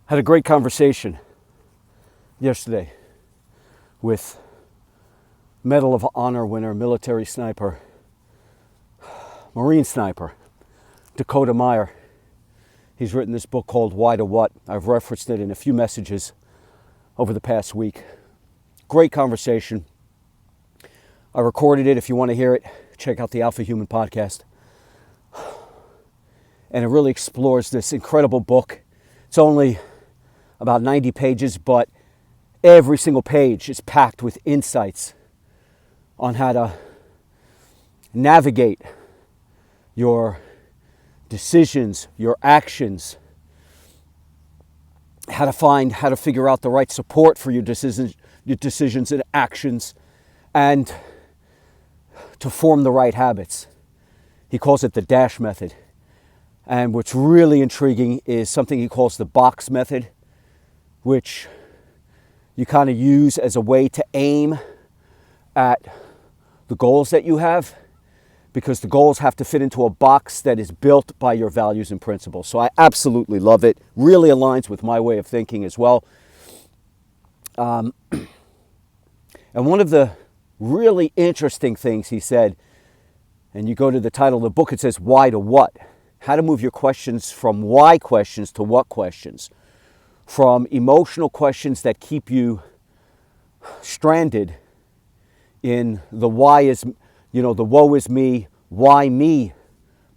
Had a great conversation yesterday with Medal of Honor winner, military sniper, Marine sniper, Dakota Meyer. He's written this book called Why to What. I've referenced it in a few messages over the past week. Great conversation. I recorded it. If you want to hear it, check out the Alpha Human podcast. And it really explores this incredible book. It's only about 90 pages, but every single page is packed with insights on how to navigate your decisions, your actions, how to figure out the right support for your decisions and actions, and to form the right habits. He calls it the DASH method. And what's really intriguing is something he calls the box method, which you kind of use as a way to aim at the goals that you have, because the goals have to fit into a box that is built by your values and principles. So I absolutely love it. Really aligns with my way of thinking as well. And one of the really interesting things he said, and you go to the title of the book, it says Why to What? How to move your questions from why questions to what questions. From emotional questions that keep you stranded in the why is, the woe is me, why me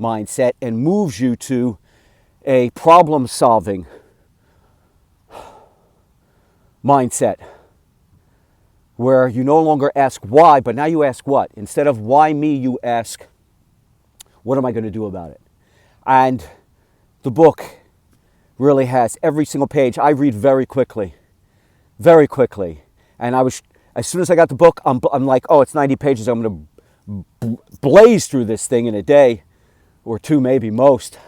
mindset, and moves you to a problem-solving mindset where you no longer ask why, but now you ask what. Instead of why me, you ask, what am I going to do about it? And the book really has every single page. I read very quickly. And as soon as I got the book, I'm like, oh, it's 90 pages. I'm going to blaze through this thing in a day or two, maybe most,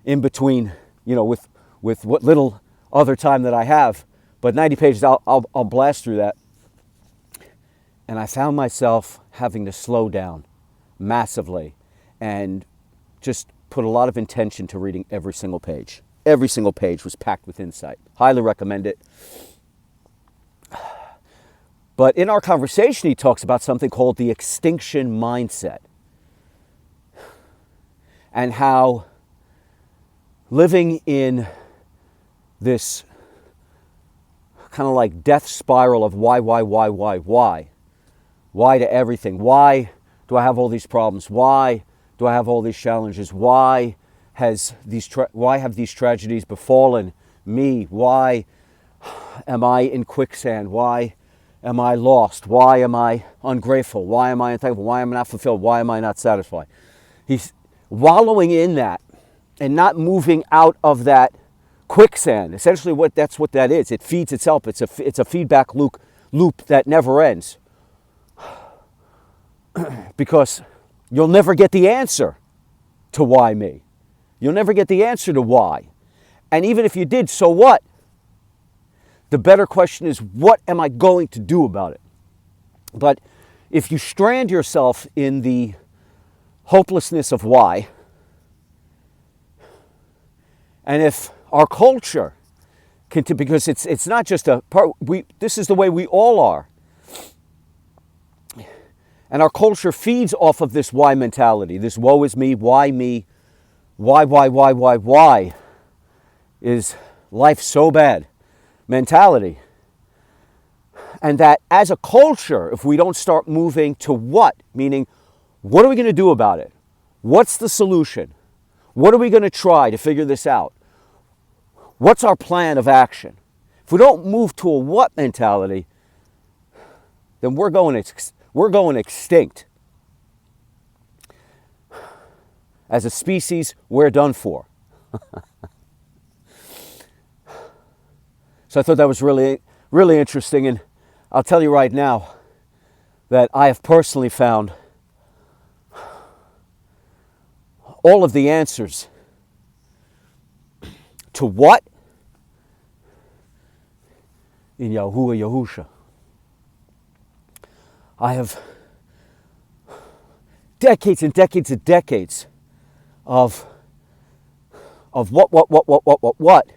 in between, with what little other time that I have. But 90 pages, I'll blast through that. And I found myself having to slow down massively and just put a lot of intention to reading every single page. Every single page was packed with insight. Highly recommend it. But in our conversation, he talks about something called the extinction mindset, and how living in this kind of like death spiral of why to everything. Why do I have all these problems? Why do I have all these challenges? Why have these tragedies befallen me? Why am I in quicksand? Why am I lost? Why am I ungrateful? Why am I unthankful? Why am I not fulfilled? Why am I not satisfied? He's wallowing in that and not moving out of that quicksand. Essentially, that's what that is. It feeds itself. It's a feedback loop that never ends. Because you'll never get the answer to why me. You'll never get the answer to why. And even if you did, so what? The better question is, what am I going to do about it? But if you strand yourself in the hopelessness of why, and if our culture, because it's not just a part, this is the way we all are. And our culture feeds off of this why mentality, this woe is me, why is life so bad mentality. And that as a culture, if we don't start moving to what, meaning what are we going to do about it? What's the solution? What are we going to try to figure this out? What's our plan of action? If we don't move to a what mentality, then we're going extinct. As a species, we're done for. So I thought that was really, really interesting. And I'll tell you right now that I have personally found all of the answers to what in Yahuwah Yahusha. I have decades and decades and decades of what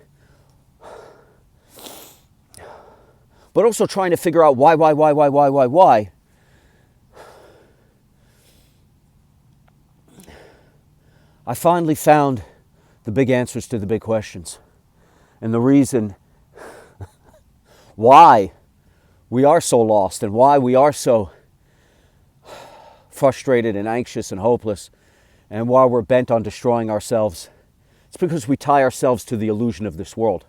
but also trying to figure out why. I finally found the big answers to the big questions. And the reason why we are so lost and why we are so frustrated and anxious and hopeless and why we're bent on destroying ourselves, it's because we tie ourselves to the illusion of this world.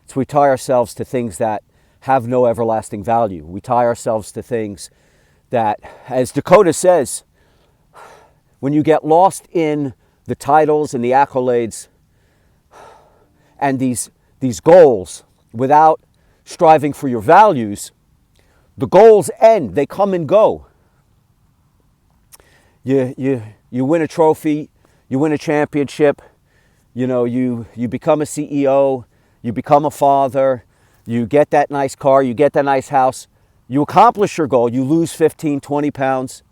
It's we tie ourselves to things that have no everlasting value. We tie ourselves to things that, as Dakota says, when you get lost in the titles and the accolades and these goals without striving for your values, the goals end. They come and go. You win a trophy, you win a championship, you become a CEO, you become a father, you get that nice car, you get that nice house, you accomplish your goal, you lose 15, 20 pounds.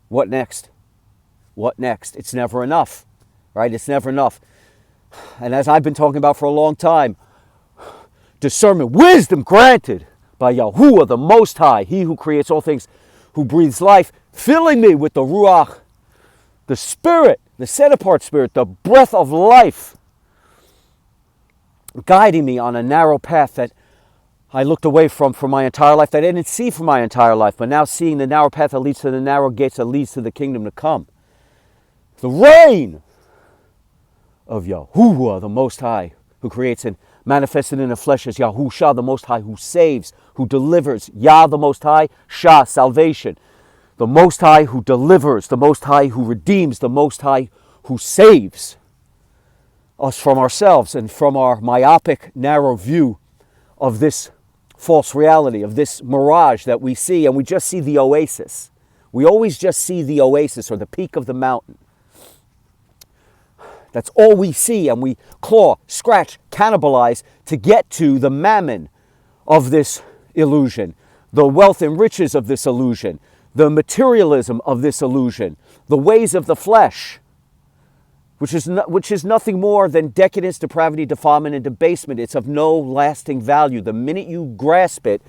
What next? What next? It's never enough, right? It's never enough. And as I've been talking about for a long time, discernment, wisdom granted by Yahuwah, the Most High, He who creates all things, who breathes life, filling me with the Ruach, the Spirit, the set-apart Spirit, the breath of life, guiding me on a narrow path that I looked away from for my entire life, that I didn't see for my entire life, but now seeing the narrow path that leads to the narrow gates that leads to the kingdom to come. The reign of Yahuwah, the Most High, who creates and manifested in the flesh as Yahusha, the Most High, who saves, who delivers. Yah, the Most High, Shah, salvation. The Most High who delivers, the Most High who redeems, the Most High who saves us from ourselves and from our myopic, narrow view of this false reality, of this mirage that we see, and we just see the oasis. We always just see the oasis or the peak of the mountain. That's all we see, and we claw, scratch, cannibalize to get to the mammon of this illusion, the wealth and riches of this illusion, the materialism of this illusion, the ways of the flesh, which is nothing more than decadence, depravity, defilement, and debasement. It's of no lasting value. The minute you grasp it,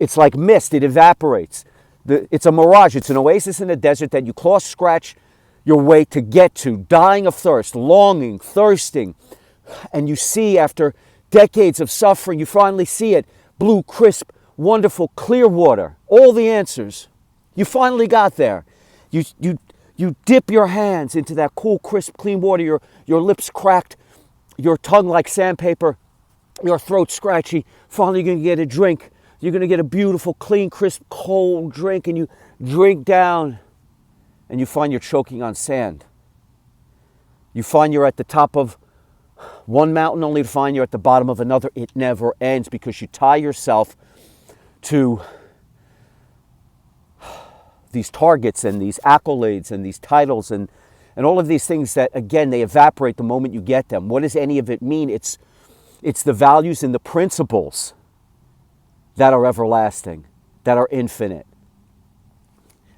it's like mist. It evaporates. It's a mirage. It's an oasis in the desert that you claw, scratch your way to get to, dying of thirst, longing, thirsting. And you see, after decades of suffering, you finally see it. Blue, crisp, wonderful, clear water. All the answers. You finally got there. You dip your hands into that cool, crisp, clean water. Your lips cracked, your tongue like sandpaper, your throat scratchy. Finally, you're going to get a drink. You're going to get a beautiful, clean, crisp, cold drink, and you drink down, and you find you're choking on sand. You find you're at the top of one mountain, only to find you're at the bottom of another. It never ends because you tie yourself to these targets and these accolades and these titles and all of these things that, again, they evaporate the moment you get them. What does any of it mean? It's the values and the principles that are everlasting, that are infinite.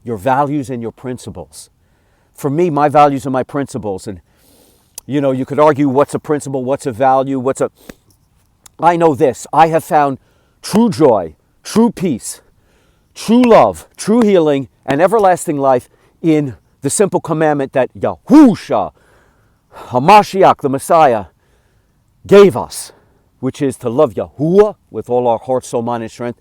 Your values and your principles. For me, my values and my principles, and you could argue what's a principle, what's a value, I know this. I have found true joy, true peace, true love, true healing, and everlasting life in the simple commandment that Yahusha, HaMashiach, the Messiah, gave us, which is to love Yahuwah with all our heart, soul, mind, and strength,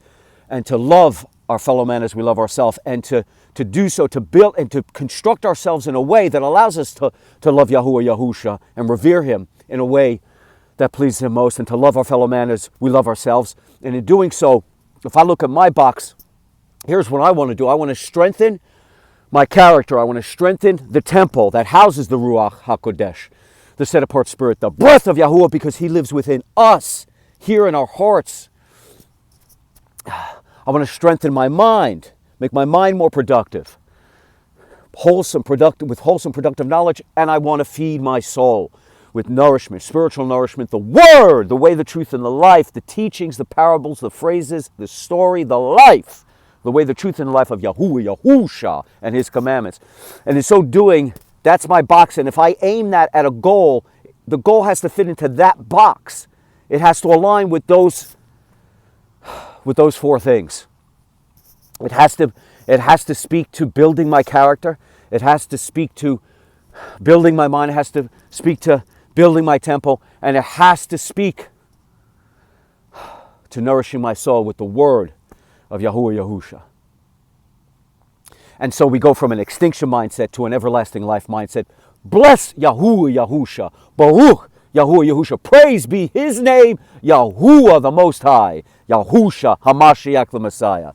and to love our fellow man as we love ourselves, and to do so, to build and to construct ourselves in a way that allows us to love Yahuwah, Yahusha, and revere Him in a way that pleases Him most, and to love our fellow man as we love ourselves. And in doing so, if I look at my box, here's what I want to do. I want to strengthen my character. I want to strengthen the temple that houses the Ruach HaKodesh, the set-apart Spirit, the breath of Yahuwah, because He lives within us, here in our hearts. I want to strengthen my mind, make my mind more productive, with wholesome, productive knowledge, and I want to feed my soul with nourishment, spiritual nourishment, the Word, the way, the truth, and the life, the teachings, the parables, the phrases, the story, the life, the way, the truth, and the life of Yahuwah, Yahusha, and His commandments. And in so doing, that's my box. And if I aim that at a goal, the goal has to fit into that box. It has to align with those with those four things. It has to speak to building my character. It has to speak to building my mind. It has to speak to building my temple. And it has to speak to nourishing my soul with the word of Yahuwah Yahusha. And so we go from an extinction mindset to an everlasting life mindset. Bless Yahuwah Yahusha. Baruch Yahuwah Yahusha. Praise be his name, Yahuwah the Most High. Yahusha HaMashiach the Messiah.